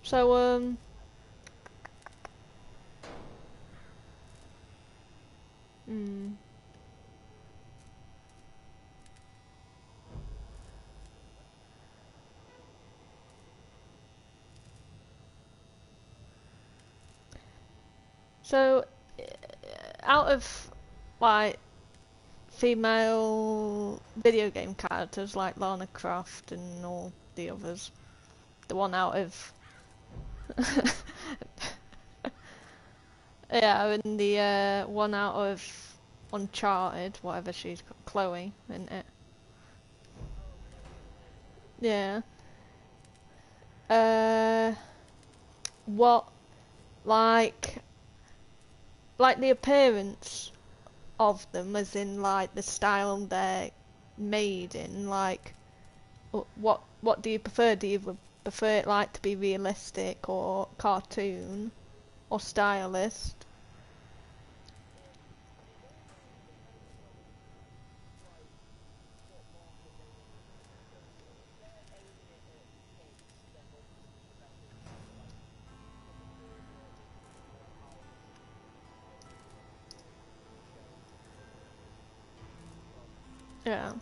So, hmm. So, out of, like, female video game characters like Lana Croft and all the others, the one out of yeah, and the one out of Uncharted, whatever she's called, Chloe, isn't it? Yeah. Uh, what like the appearance of them, as in like the style they're made in, like what do you prefer? Do you prefer it like to be realistic or cartoon or stylist? Yeah.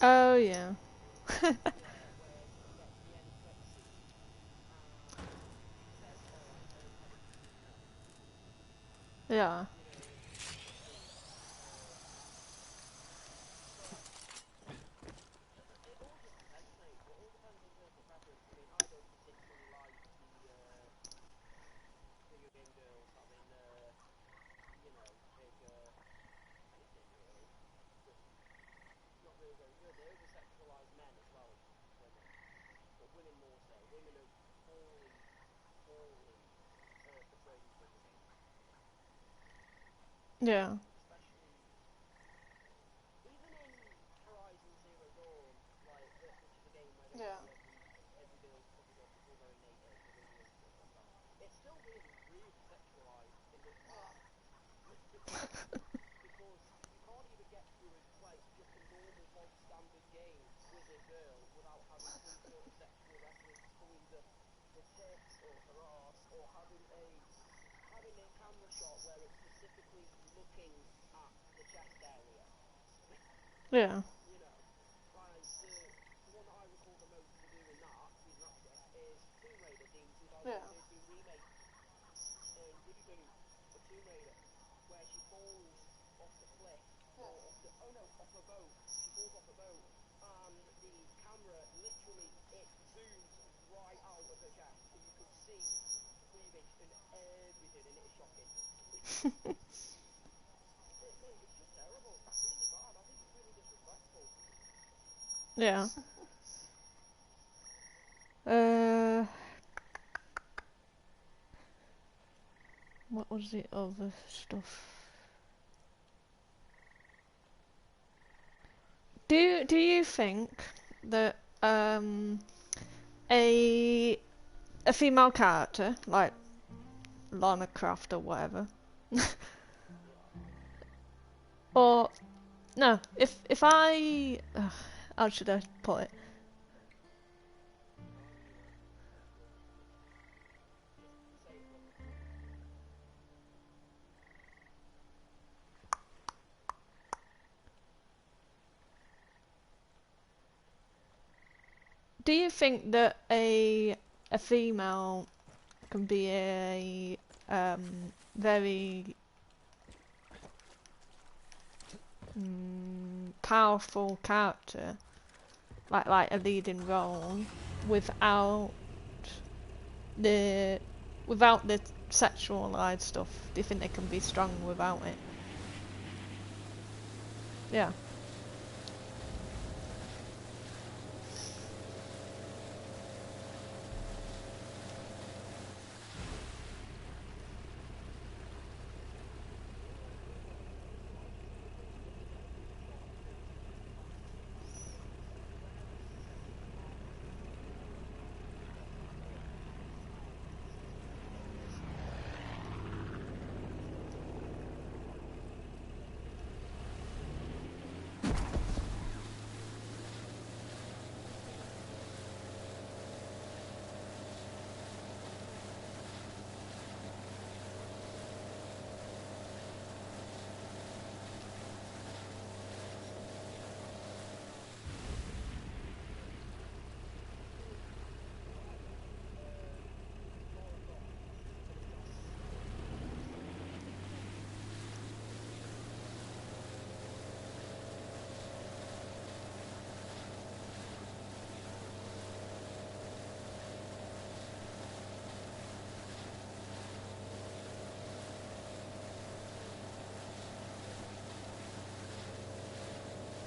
Oh yeah. Yeah. Yeah. Yeah. Yeah. Yeah. Yeah. Uh, what was the other stuff? Do you think that a a female character like Lana Croft or whatever, or no, if I how should I put it? Do you think that a female can be a very powerful character, like a leading role, without the without the sexualized stuff? Do you think they can be strong without it? Yeah.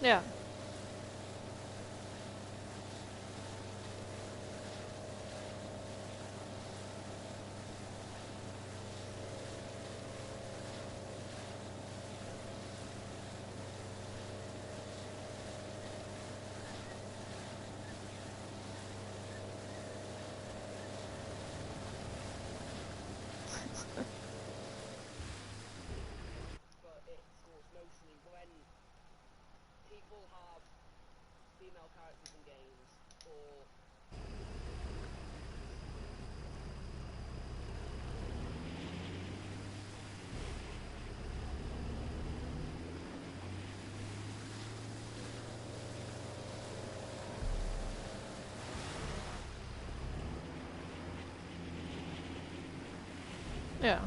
Yeah. But it's sort of mostly when people have female characters in games, or Yeah.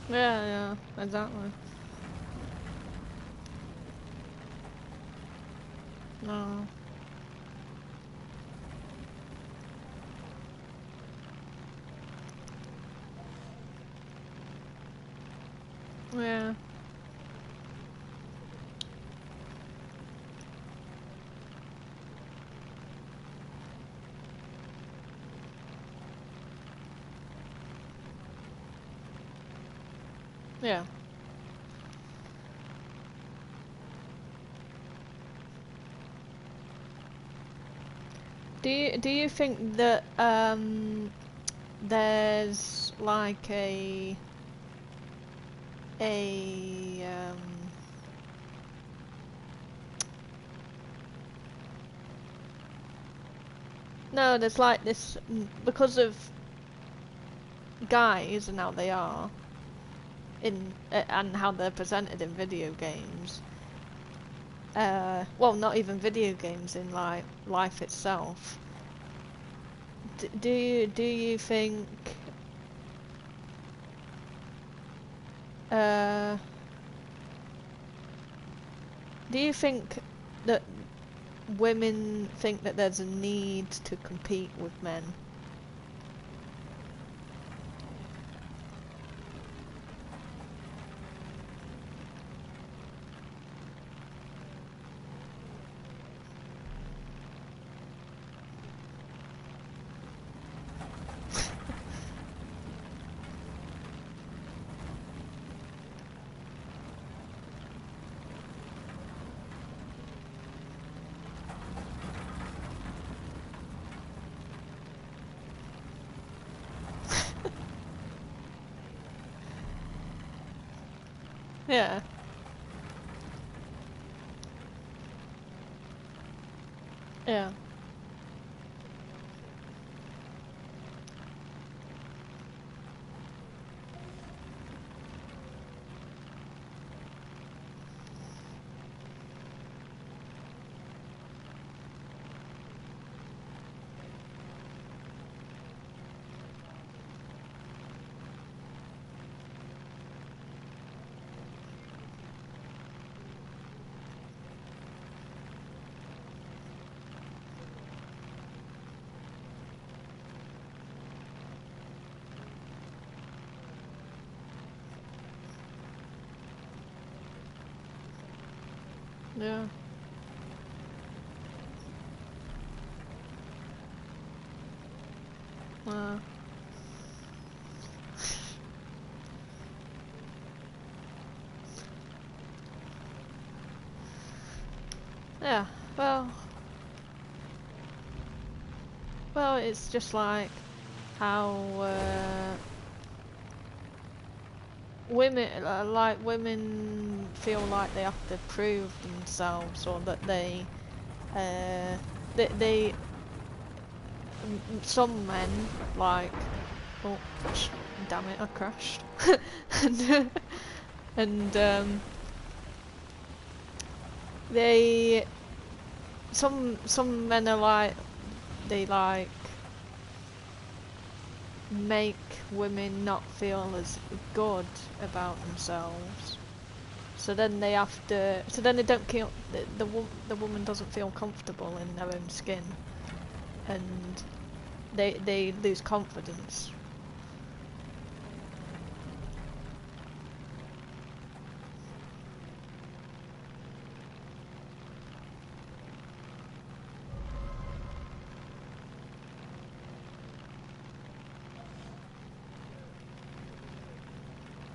Yeah, yeah, exactly. No. Yeah. Yeah. Do you think that there's like a no, there's like this because of guys and how they are in and how they're presented in video games. Well, not even video games, in like life itself. Do you think uh do you think that women think that there's a need to compete with men? Yeah. Yeah. Yeah. Uh, yeah. Well, it's just like how women feel like they have to prove themselves, or that uh, they some men like, oh, damn it, I crashed. and and they some men are like, they like make women not feel as good about themselves. So then they have to. So then they don't feel. The woman doesn't feel comfortable in their own skin, and they lose confidence.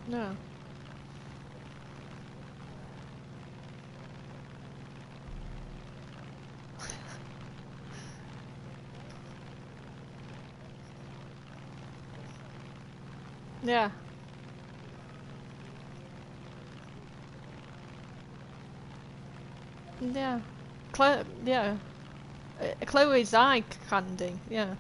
No. Yeah. Yeah. Yeah. Chloe's eye candy. Yeah.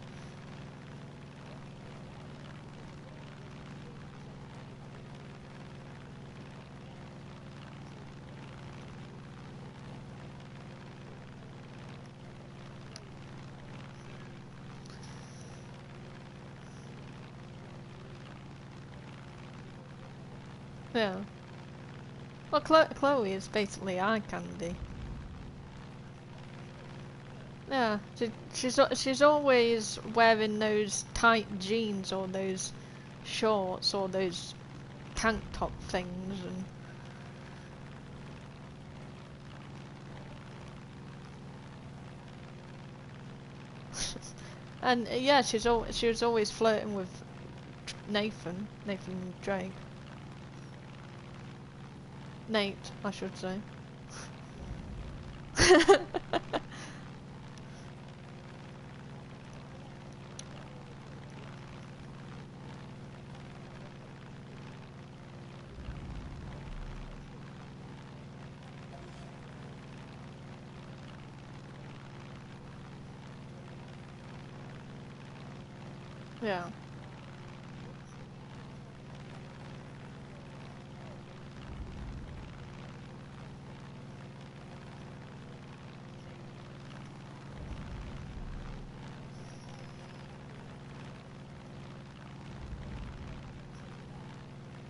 Yeah. Well, Chloe is basically eye candy. Yeah. She's always wearing those tight jeans, or those shorts, or those tank top things, and yeah, she was always flirting with Nathan Drake. Nate, I should say. Yeah.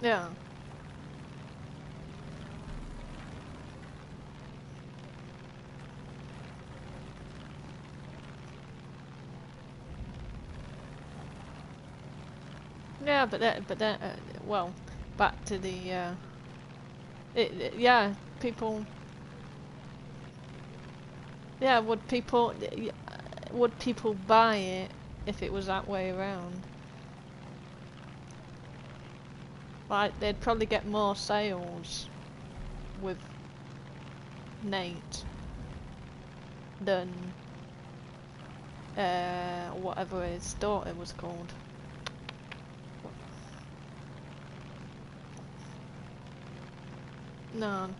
Yeah. Yeah, but then, well, back to the, yeah, people, yeah, would people buy it if it was that way around? Like, they'd probably get more sales with Nate than, whatever his daughter was called. No.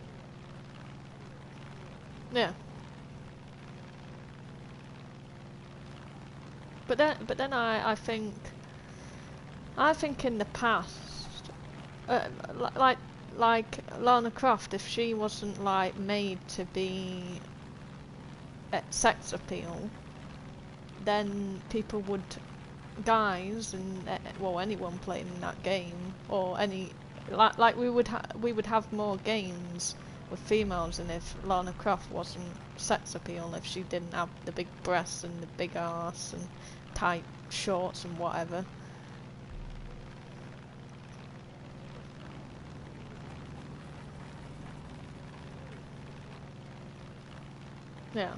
Yeah. But then I think in the past, uh, like like Lana Croft, if she wasn't like made to be sex appeal, then people would, guys, and well, anyone playing that game, or any, like we would have more games with females, and if Lana Croft wasn't sex appeal, if she didn't have the big breasts and the big ass and tight shorts and whatever. Yeah.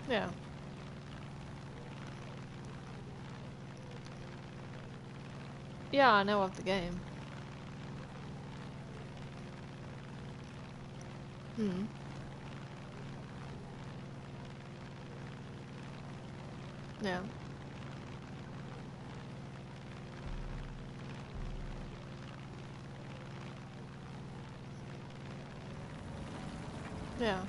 Yeah. Yeah, I know of the game. Hmm. Yeah. Yeah.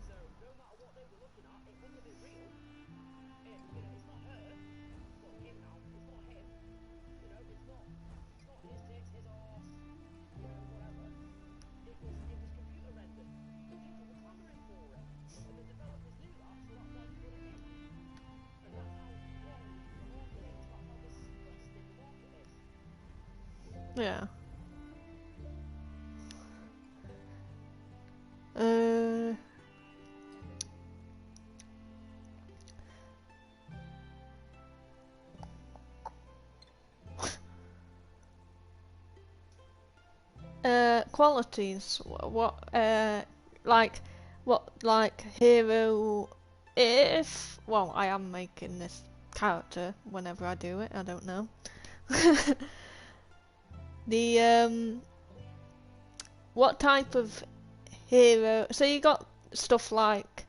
So no matter what they were looking at, it was a bit real. You know, it's not her. Well, him now. It's not him. You know, it's not his tits, his arse. You know, whatever. It was computer rendered. People were clamouring for it, and the developers knew that, so that's why they put it in. And that's how wrong the market is. That's how disgusting the market is. Yeah. Uh. Qualities. Like, what, like, hero. If, well, I am making this character whenever I do it, I don't know. The, what type of hero. So you got stuff like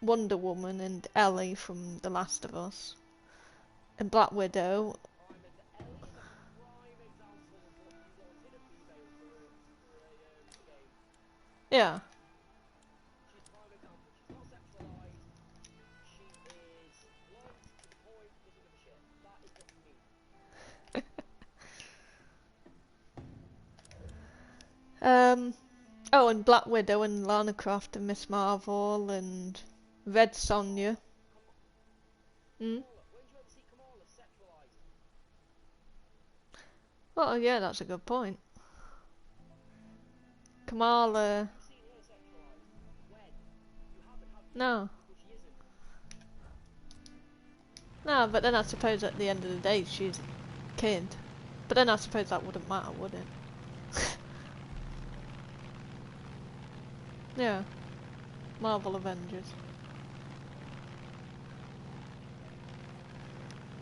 Wonder Woman and Ellie from The Last of Us, and Black Widow. Ellie is a prime example of what you want in a female for a game. Yeah. She's prime example. She's not sexualized. She is blunt, to the point, doesn't give a shit. That is what you need. Oh, and Black Widow and Lana Croft and Miss Marvel and Red Sonja. Hmm? Kamala. When do you ever see Kamala sexualized? Oh, yeah, that's a good point. Kamala. Have you seen her sexualized? When? You haven't, have you? No. Because she isn't. No, but then I suppose at the end of the day she's a kid. But then I suppose that wouldn't matter, would it? Yeah. Marvel Avengers.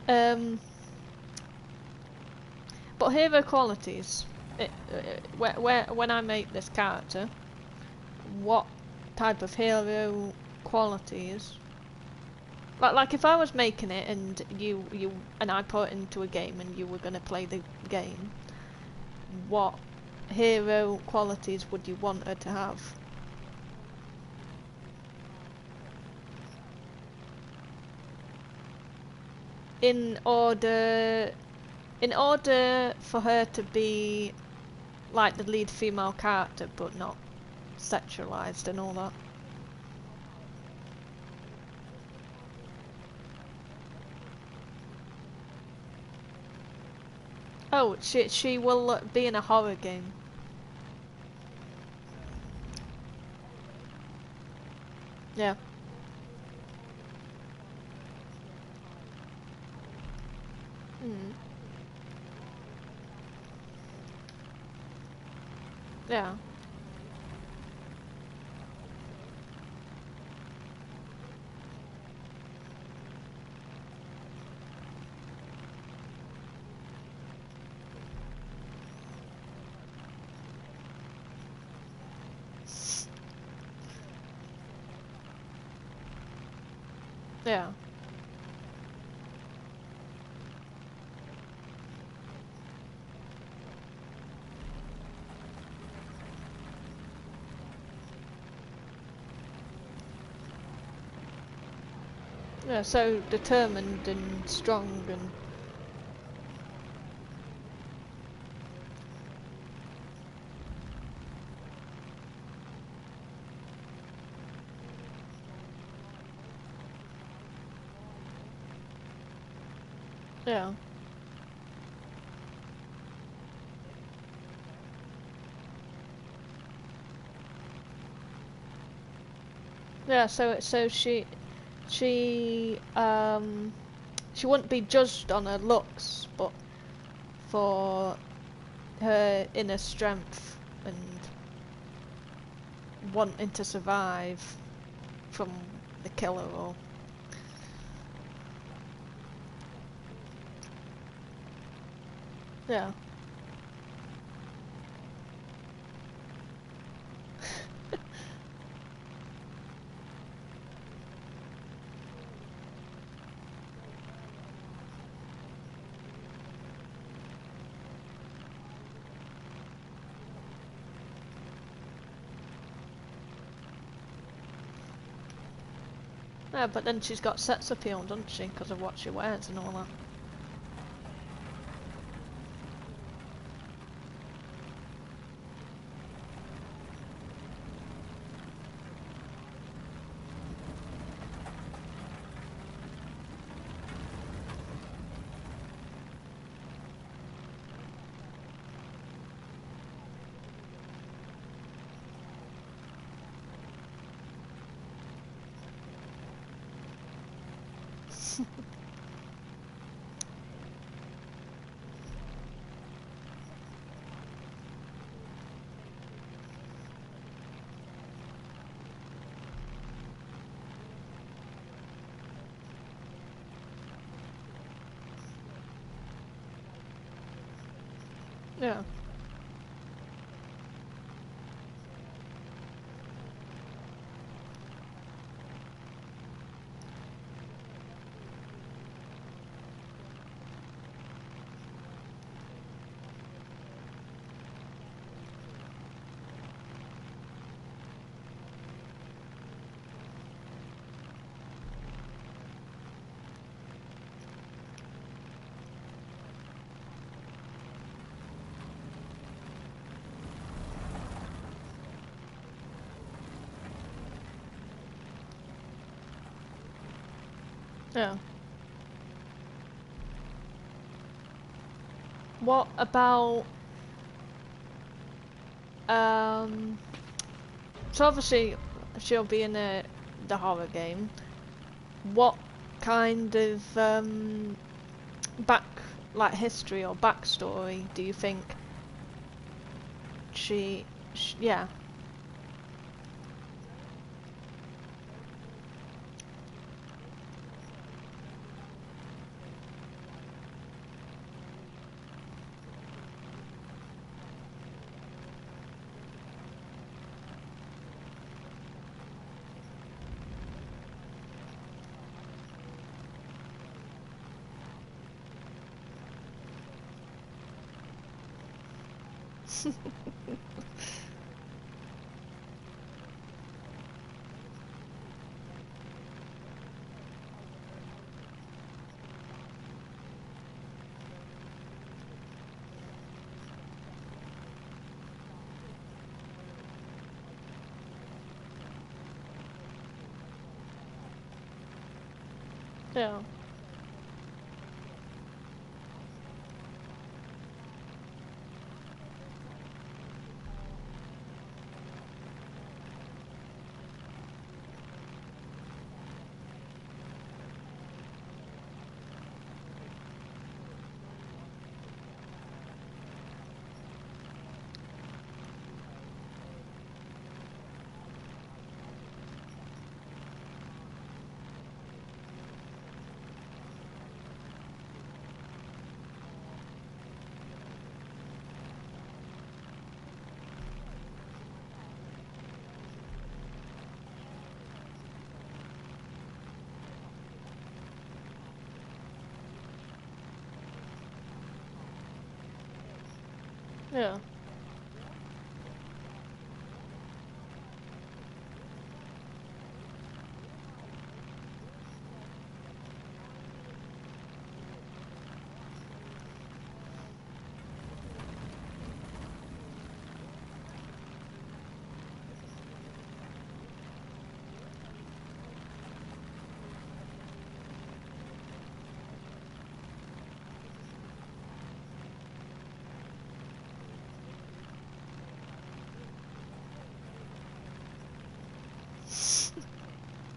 Um. But hero qualities. When I make this character, what type of hero qualities? Like if I was making it and you and I put it into a game and you were gonna play the game, what hero qualities would you want her to have? In order, in order for her to be like the lead female character, but not sexualized and all that. Oh, she will be in a horror game. Yeah. Mm. Yeah. Yeah. Yeah, so determined and strong and yeah. Yeah, so she wouldn't be judged on her looks, but for her inner strength and wanting to survive from the killer or yeah. Yeah, but then she's got sex appeal, doesn't she, because of what she wears and all that. Yeah. Yeah. What about um so obviously she'll be in the horror game. What kind of back like history or backstory do you think yeah. Yeah. Yeah.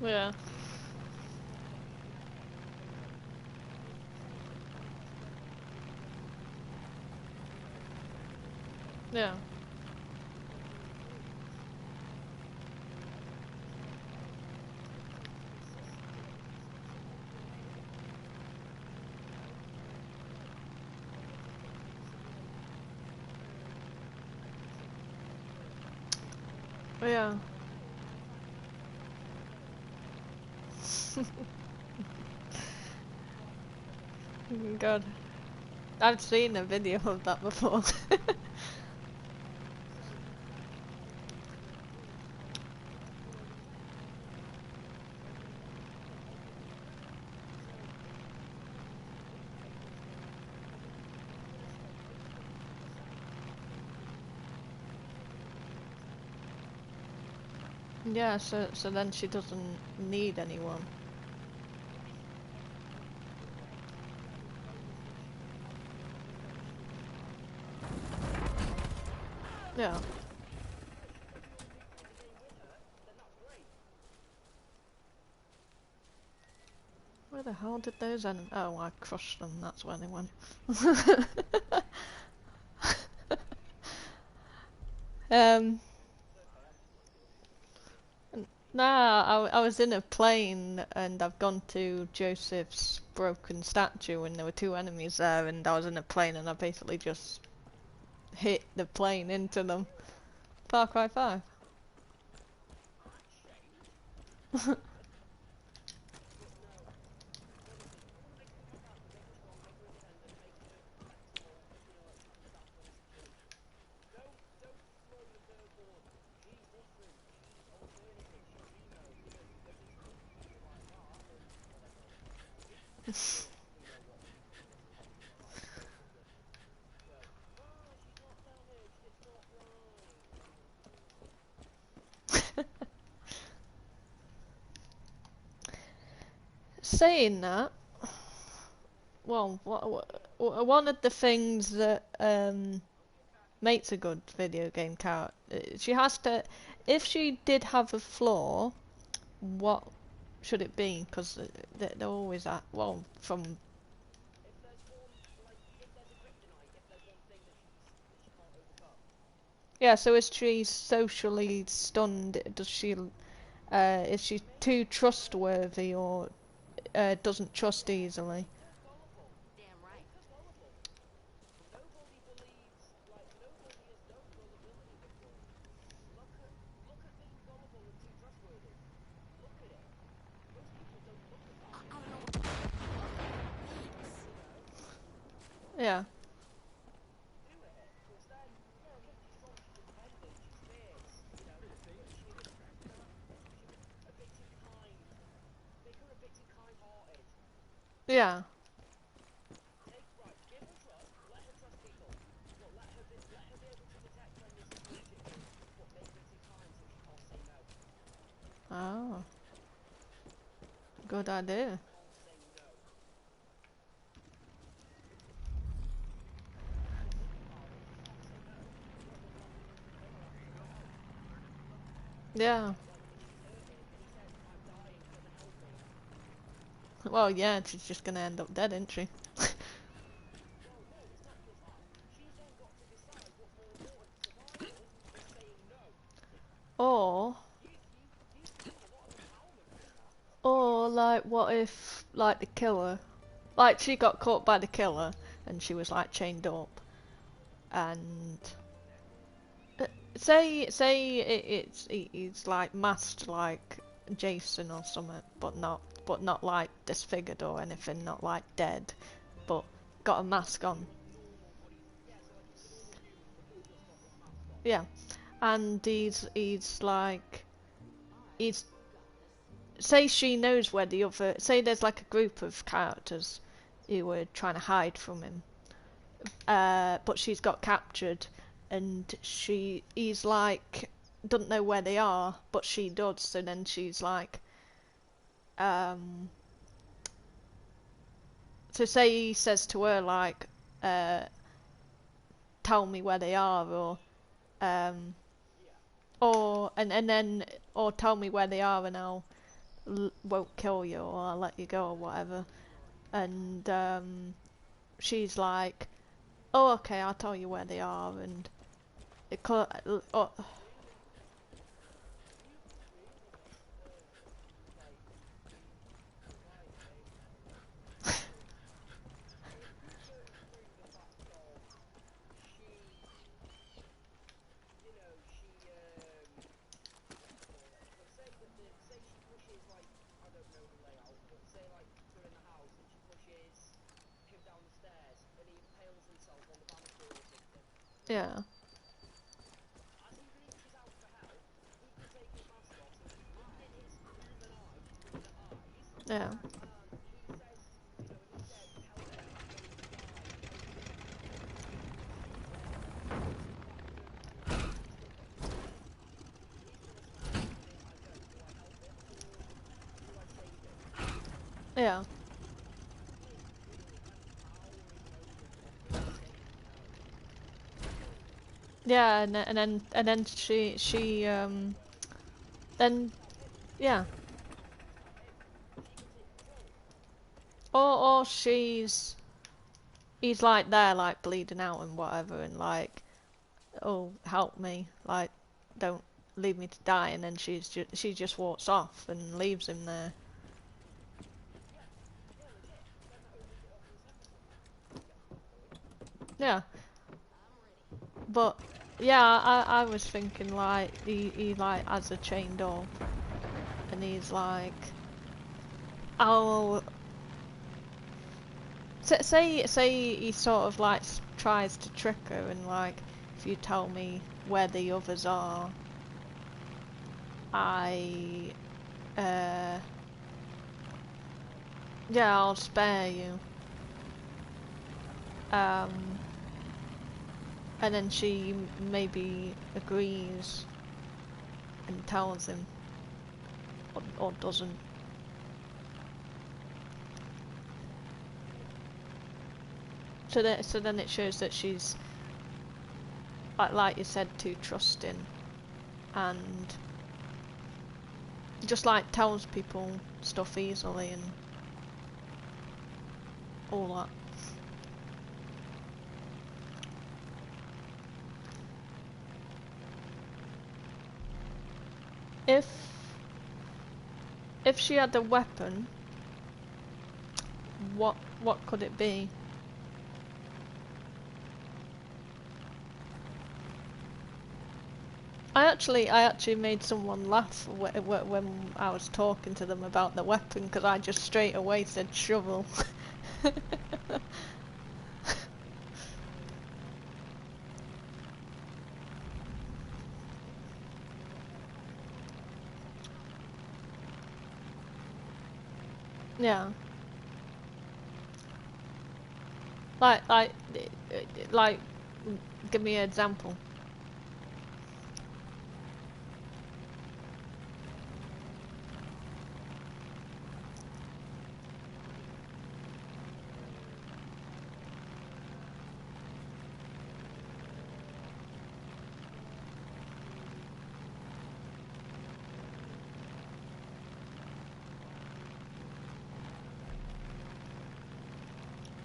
Yeah. Yeah. Yeah. God. I've seen a video of that before. Yeah, so then she doesn't need anyone. Yeah. Where the hell did those enemies? Oh, I crushed them. That's where they went. um. Nah, I was in a plane and I've gone to Joseph's broken statue and there were two enemies there and I was in a plane and I basically just hit the plane into them. Far Cry 5. Saying that, well, one of the things that makes a good video game character, she has to, if she did have a flaw, what should it be? Because they're always at, well, from. Yeah, so is she socially stunned? Does she, is she too trustworthy or doesn't trust easily? Yeah, yeah, oh, good idea. Yeah, well, yeah, she's just gonna end up dead, isn't she? Or, or like, what if, like, the killer, like, she got caught by the killer, and she was, like, chained up, and he's like masked like Jason or something, but not like disfigured or anything, not like dead, but got a mask on. Yeah, and he's like he's say she knows where the other say there's like a group of characters who were trying to hide from him, but she's got captured, and he's like doesn't know where they are, but she does. So then she's like, um, so say he says to her like, uh, tell me where they are, um, or and then or tell me where they are and I'll won't kill you or I'll let you go or whatever. And she's like, oh, okay, I'll tell you where they are. And it oh, say she pushes, like, I don't know the layout, but say, like, they're in the house and she pushes him down the stairs and he impales himself on the banister or something. yeah, As he reaches out for help, he can take his mask off so he can look in his humanized green eyes, yeah, and he says, you know, he says, help me, I'm going to die, help me. She's there, using that adrenaline, she's thinking, he's going to smash the minute I go. Do I help him or do I save him? yeah. It's really kind of towering moment of her saying no. Yeah, and then she then yeah, or he's like there like bleeding out and whatever and like, oh, help me, like, don't leave me to die, and then she just walks off and leaves him there. Yeah, but yeah, I was thinking like he like has a chain door and he's like, I'll say he sort of like tries to trick her and like, if you tell me where the others are, I uh yeah, I'll spare you. Um, and then she maybe agrees and tells him, or doesn't. So then it shows that she's like you said, too trusting, and just like tells people stuff easily and all that. If she had a weapon, what could it be? I actually made someone laugh when I was talking to them about the weapon because I just straight away said shovel. Yeah. Like, like, give me an example.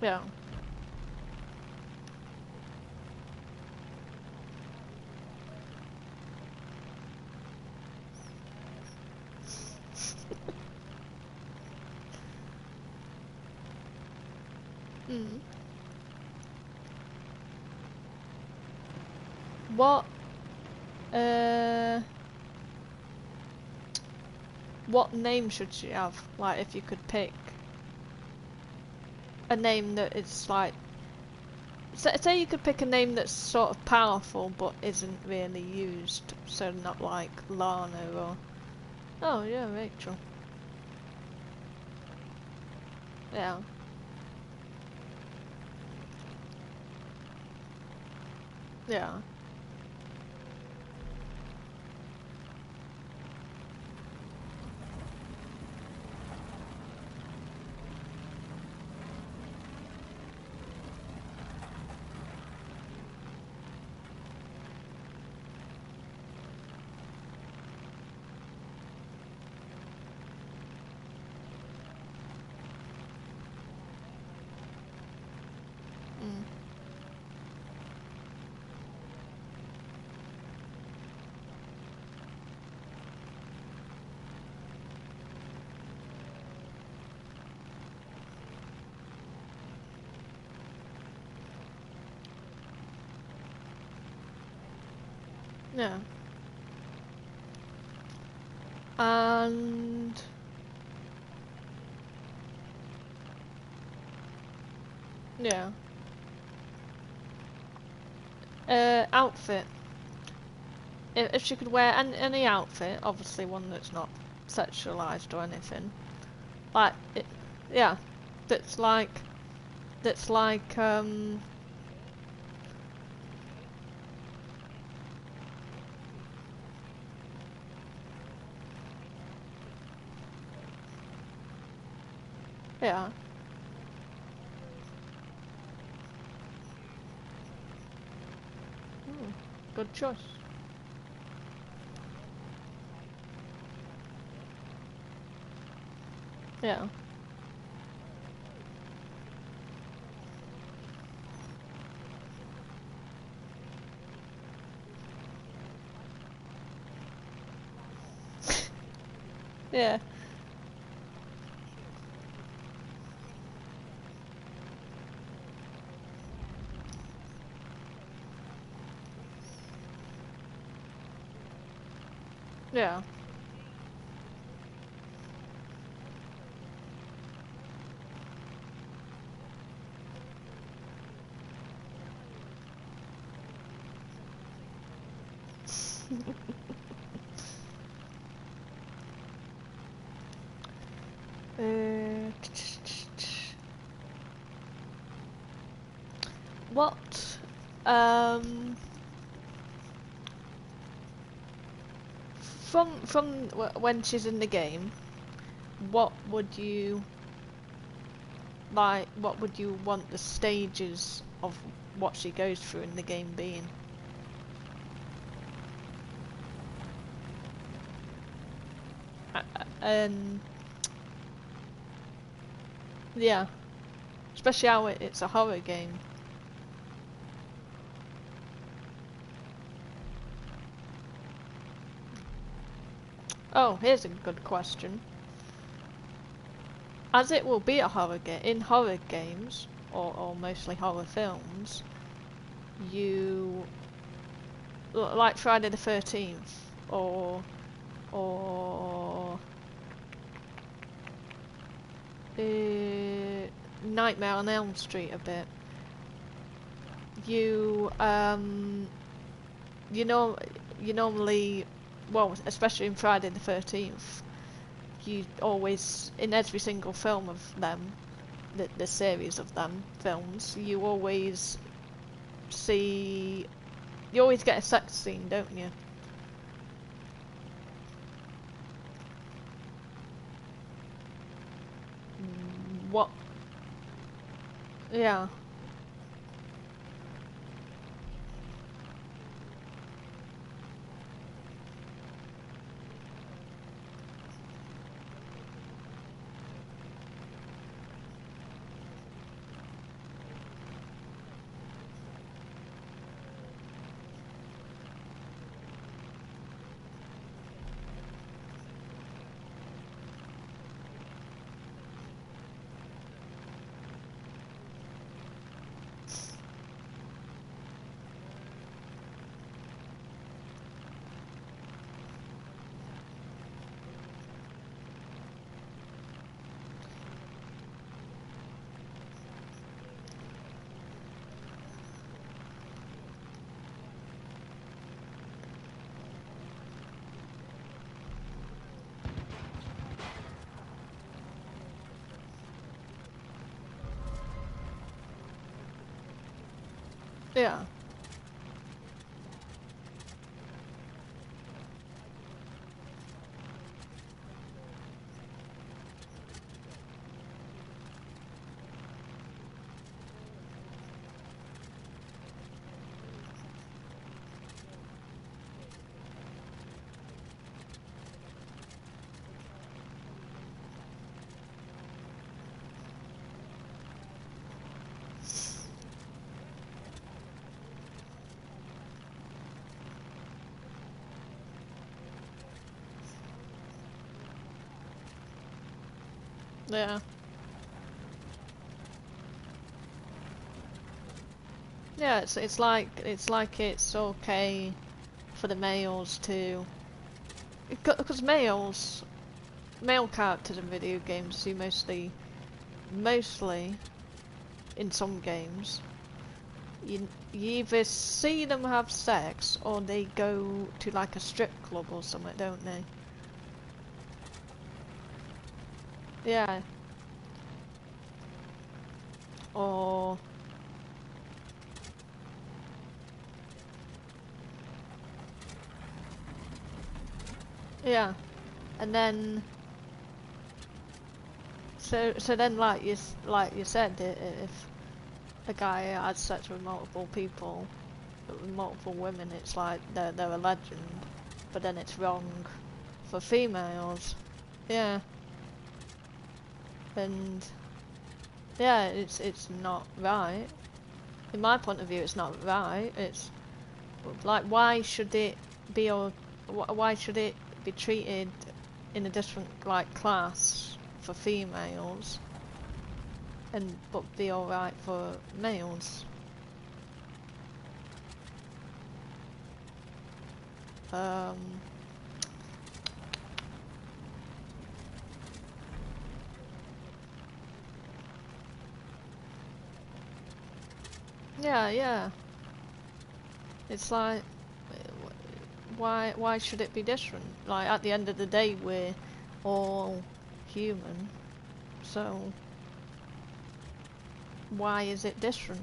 Yeah. Hmm. What, uh, what name should she have? Like, if you could pick a name that is like, say you could pick a name that's sort of powerful but isn't really used, so not like Lana or, oh yeah, Rachel. Yeah. Yeah. Yeah. And yeah. Outfit. If she could wear any outfit, obviously one that's not sexualized or anything. Like it, yeah. That's like that's like yeah. Hmm, good choice. Yeah. Yeah. Yeah. Uh, what um when she's in the game, what would you like? What would you want the stages of what she goes through in the game being? And yeah, especially how it's a horror game. Oh, here's a good question. As it will be a horror game in horror games, or mostly horror films, you like Friday the 13th or Nightmare on Elm Street a bit. You you know you normally, well, especially in Friday the 13th, you always, in every single film of them, the series of them films, see you always get a sex scene, don't you? What? Yeah. Yeah. Yeah. Yeah, it's like it's okay for the males to, because male characters in video games, you mostly in some games, you either see them have sex or they go to like a strip club or something, don't they? Yeah. Or yeah, and then so then like you said, if a guy has sex with multiple people, with multiple women, it's like they're a legend, but then it's wrong for females. Yeah, and yeah, it's not right. In my point of view, it's not right. It's like, why should it be, or why should it be treated in a different like class for females, and but be alright for males? Um, yeah. It's like, why should it be different? Like, at the end of the day, we're all human, so why is it different?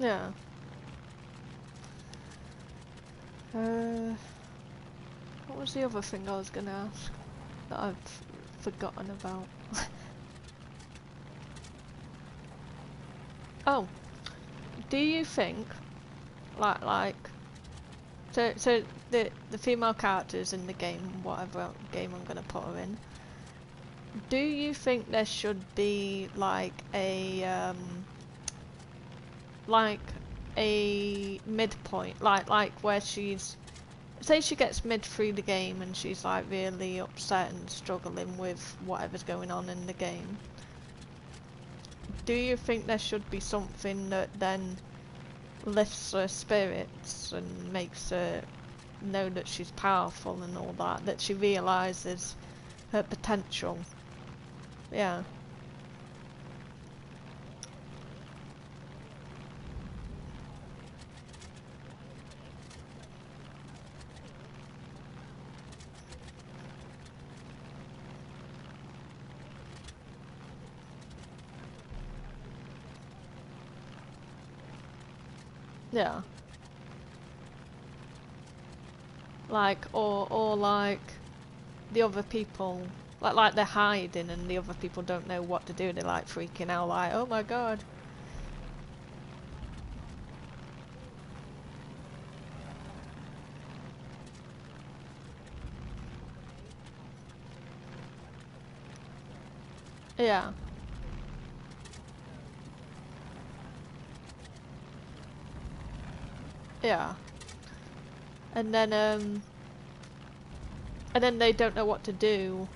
Yeah. What was the other thing I was gonna ask that I've forgotten about? Oh, do you think, like, so the female characters in the game, whatever game I'm gonna put her in, do you think there should be like a midpoint, like where she's, say she gets mid through the game and she's like really upset and struggling with whatever's going on in the game, do you think there should be something that then lifts her spirits and makes her know that she's powerful and all that, that she realises her potential? Yeah. Yeah. Like, or like the other people, like they're hiding and the other people don't know what to do. They're like freaking out, like, oh my god. Yeah. Yeah. And then they don't know what to do,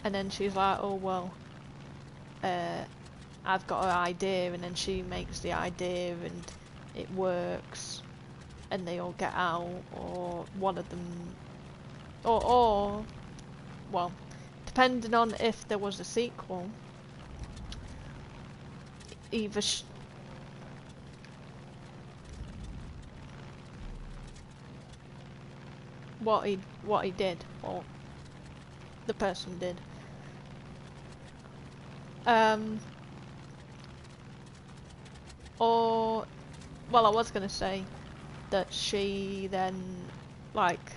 and then she's like, oh well, uh, I've got an idea, and then she makes the idea and it works, and they all get out, or one of them, or well, depending on if there was a sequel, either what he did, or the person did. Um, or, well, I was gonna say that she then, like,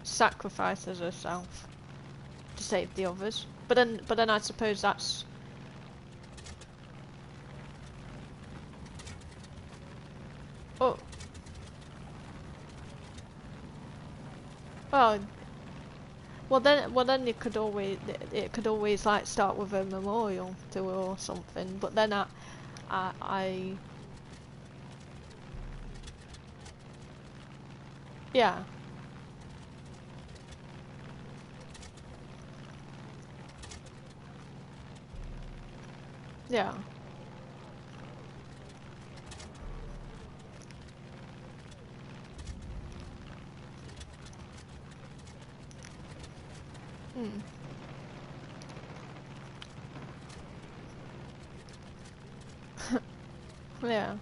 sacrifices herself to save the others. But then I suppose that's, oh, well, well then you could always it could always like start with a memorial to her or something. But then I yeah, yeah. Mm, yeah.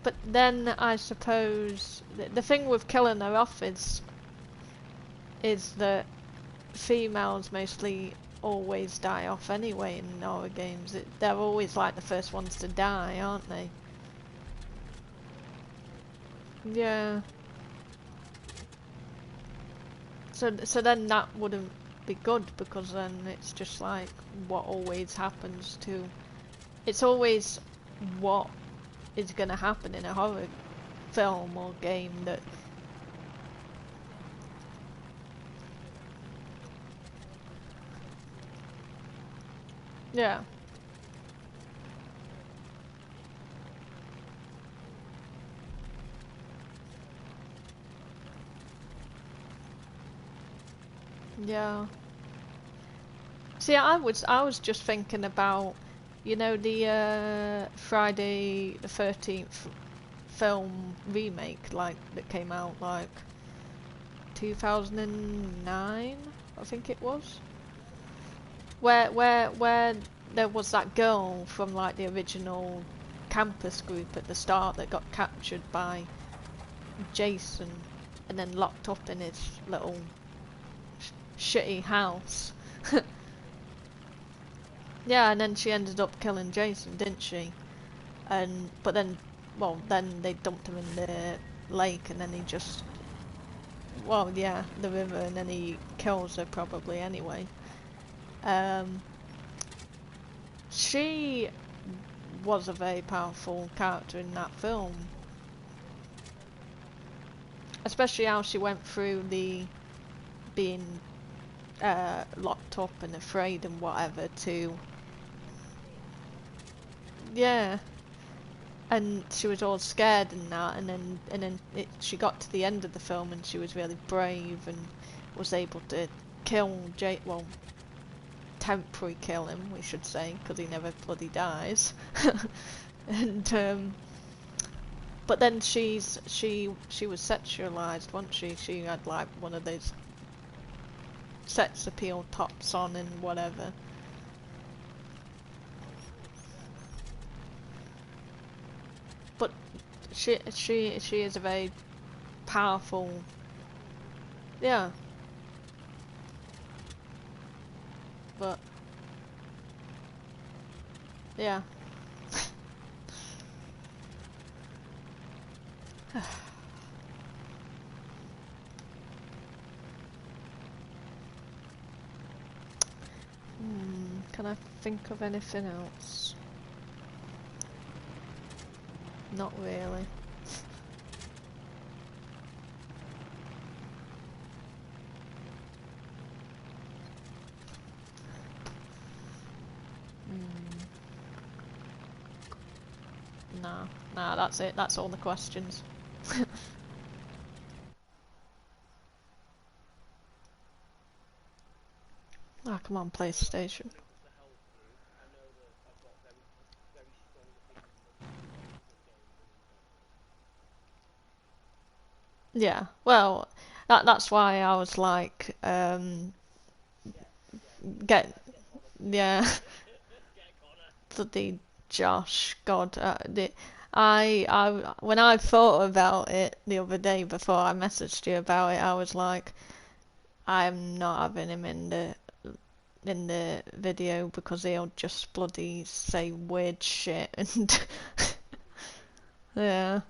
But then I suppose the thing with killing her off is that females mostly always die off anyway in horror games. They're always like the first ones to die, aren't they? Yeah. So then that wouldn't be good because then it's just like what always happens to. It's always what is going to happen in a horror film or game that. Yeah. Yeah. See, I was just thinking about, you know, the Friday the 13th film remake, like that came out like 2009, I think it was. Where there was that girl from like the original campus group at the start that got captured by Jason and then locked up in his little shitty house. Yeah, and then she ended up killing Jason, didn't she? And but then, well, then they dumped him in the lake, and then he just, well, yeah, the river, and then he kills her probably anyway. Um, she was a very powerful character in that film, especially how she went through the being locked up and afraid and whatever to, yeah. And she was all scared and that, and then she got to the end of the film and she was really brave and was able to kill well, temporary kill him, we should say, because he never bloody dies. And but then she was sexualized, wasn't she? She had like one of those sex appeal tops on and whatever. But she is a very powerful, yeah. But yeah. Can I think of anything else? Not really. Nah, that's it. That's all the questions. Ah, come on, PlayStation. Yeah, well, that's why I was like, get, yeah, bloody Josh, God, when I thought about it the other day before I messaged you about it, I was like, I'm not having him in the video because he'll just bloody say weird shit and yeah.